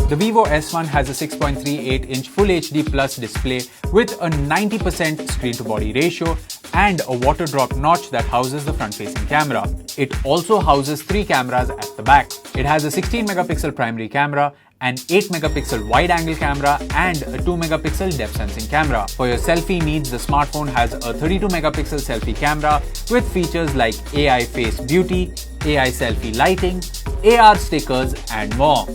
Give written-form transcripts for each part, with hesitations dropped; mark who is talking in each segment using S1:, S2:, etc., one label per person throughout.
S1: The Vivo S1 has a 6.38-inch Full HD Plus display with a 90% screen-to-body ratio and a water drop notch that houses the front-facing camera. It also houses 3 cameras at the back. It has a 16-megapixel primary camera, an 8-megapixel wide-angle camera and a 2-megapixel depth sensing camera. For your selfie needs, the smartphone has a 32-megapixel selfie camera with features like AI Face Beauty, AI Selfie Lighting, AR stickers and more.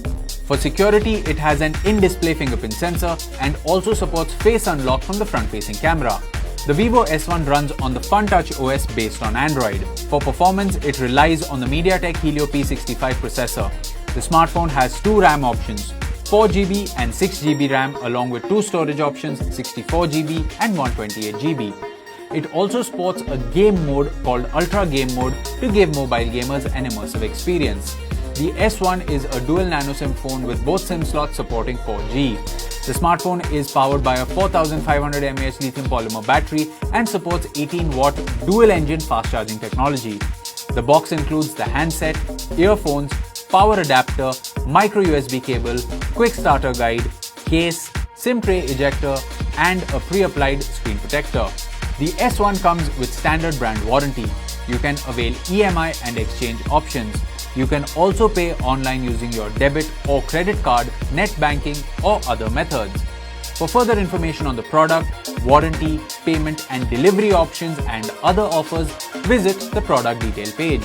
S1: For security, it has an in-display fingerprint sensor and also supports face unlock from the front-facing camera. The Vivo S1 runs on the FunTouch OS based on Android. For performance, it relies on the MediaTek Helio P65 processor. The smartphone has 2 RAM options, 4GB and 6GB RAM along with 2 storage options, 64GB and 128GB. It also sports a game mode called Ultra Game Mode to give mobile gamers an immersive experience. The S1 is a dual nano SIM phone with both SIM slots supporting 4G. The smartphone is powered by a 4500 mAh lithium polymer battery and supports 18-watt dual-engine fast-charging technology. The box includes the handset, earphones, power adapter, micro USB cable, quick starter guide, case, SIM tray ejector, and a pre-applied screen protector. The S1 comes with standard brand warranty. You can avail EMI and exchange options. You can also pay online using your debit or credit card, net banking, or other methods. For further information on the product, warranty, payment and delivery options and other offers, visit the product detail page.